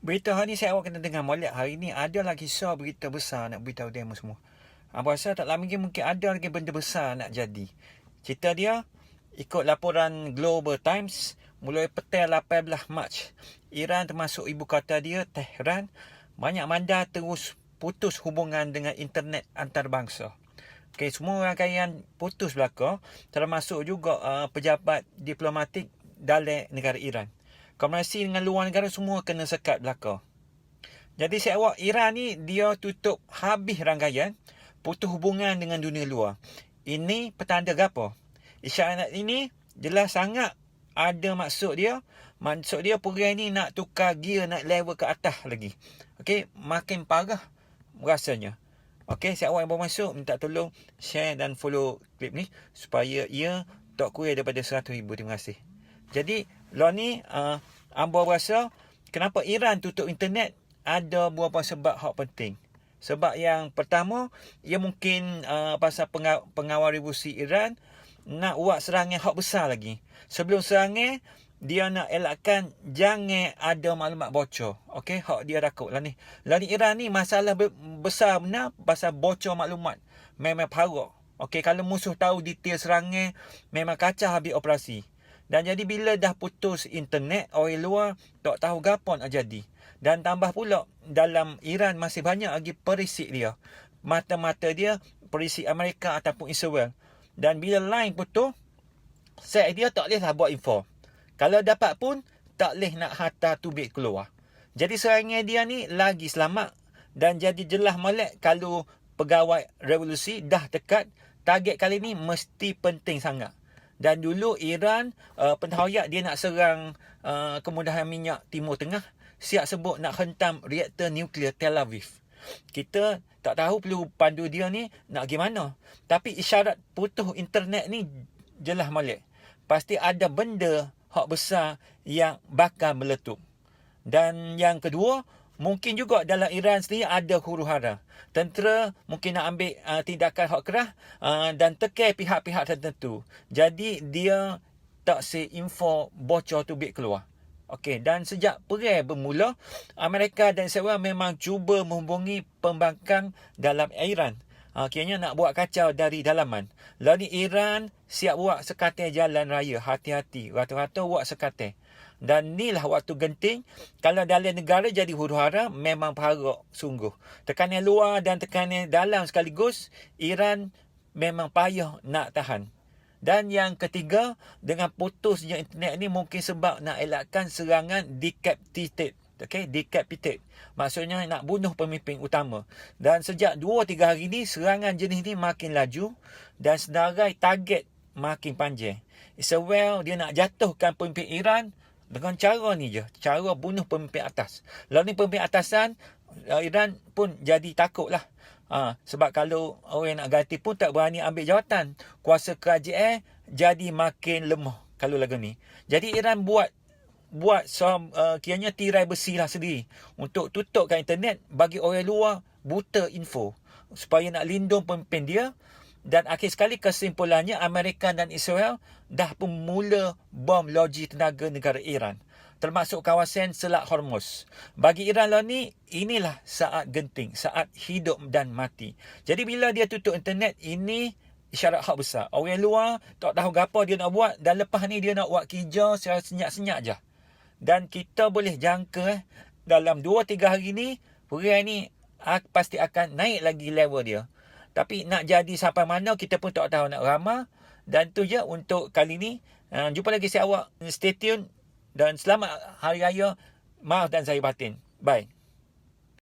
Berita hari ni saya awak kena dengar molek. Hari ni ada lagi kisah berita besar nak beritahu demo semua. Abang rasa tak lama lagi mungkin ada lagi benda besar nak jadi. Cerita dia ikut laporan Global Times, mulai petang 18 Mac, Iran termasuk ibu kota dia, Tehran, banyak bandar terus putus hubungan dengan internet antarabangsa. Okey, semua rangkaian putus belaka, termasuk juga pejabat diplomatik dalam negara Iran. Komunikasi dengan luar negara semua kena sekat belaka. Jadi saya awak Iran ni dia tutup habis rangkaian putus hubungan dengan dunia luar. Ini petanda gapo? Isyarat ini jelas sangat ada maksud dia. Maksud dia program ni nak tukar gear, nak level ke atas lagi. Okey, makin parah rasanya. Okey, saya awak yang baru masuk minta tolong share dan follow klip ni supaya ia tak kurang daripada 100,000. Terima kasih. Jadi, lo ni Ambo rasa kenapa Iran tutup internet ada beberapa sebab hak penting. Sebab yang pertama, ia mungkin pasal pengawal revolusi Iran nak buat serangan hak besar lagi. Sebelum serangan, dia nak elakkan jangan ada maklumat bocor. Okey, hak dia takut lah ni. Lah ni Iran ni masalah besar benar pasal bocor maklumat. Memang parah. Okey, kalau musuh tahu detail serangan, memang kacau habis operasi. Dan jadi bila dah putus internet, orang luar tak tahu gapo nak jadi. Dan tambah pula, dalam Iran masih banyak lagi perisik dia. Mata-mata dia perisik Amerika ataupun Israel. Dan bila line putus, set dia tak boleh lah buat info. Kalau dapat pun, tak boleh nak hantar tubik keluar. Jadi serangan dia ni lagi selamat. Dan jadi jelas molek kalau pegawai revolusi dah dekat, target kali ni mesti penting sangat. Dan dulu Iran, pentahayat dia nak serang kemudahan minyak Timur Tengah. Siap sebut nak hentam reaktor nuklear Tel Aviv. Kita tak tahu perlu pandu dia ni nak gimana. Tapi isyarat putus internet ni jelas molek. Pasti ada benda hak besar yang bakal meletup. Dan yang kedua, mungkin juga dalam Iran sendiri ada huru-hara. Tentera mungkin nak ambil tindakan hak keras dan tekan pihak-pihak tertentu. Jadi dia tak info bocor tubik keluar. Okey, dan sejak perang bermula, Amerika dan Israel memang cuba menghubungi pembangkang dalam Iran. Kiranya nak buat kacau dari dalaman. Lalu Iran siap buat sekatai jalan raya. Hati-hati. Rata-rata buat sekatai. Dan inilah waktu genting. Kalau dalam negara jadi huru-hara, memang parah sungguh. Tekanan luar dan tekanan dalam sekaligus, Iran memang payah nak tahan. Dan yang ketiga, dengan putusnya internet ni mungkin sebab nak elakkan serangan decapitate. Okay, decapitate. Maksudnya nak bunuh pemimpin utama. Dan sejak 2-3 hari ni, serangan jenis ni makin laju dan senarai target makin panjang. Israel dia nak jatuhkan pemimpin Iran dengan cara ni je. Cara bunuh pemimpin atas. Lalu ni pemimpin atasan, Iran pun jadi takut lah. Sebab kalau orang nak ganti pun tak berani ambil jawatan. Kuasa kerajaan jadi makin lemah kalau lagu ni. Jadi Iran buat kiranya tirai besi lah sendiri untuk tutupkan internet bagi orang luar buta info supaya nak lindung pemimpin dia. Dan akhir sekali kesimpulannya, Amerika dan Israel dah pun mula bom loji tenaga negara Iran, termasuk kawasan Selat Hormuz. Bagi Iran lah ni, inilah saat genting, saat hidup dan mati. Jadi bila dia tutup internet, ini isyarat hak besar. Orang luar tak tahu apa dia nak buat, dan lepas ni dia nak buat kerja secara senyap-senyap je. Dan kita boleh jangka dalam 2-3 hari ni, perang ni pasti akan naik lagi level dia. Tapi nak jadi sampai mana kita pun tak tahu, nak ramah. Dan tu je untuk kali ni. Jumpa lagi saya awak. Stay tune. Dan selamat Hari Raya. Maaf dan zahir batin. Bye.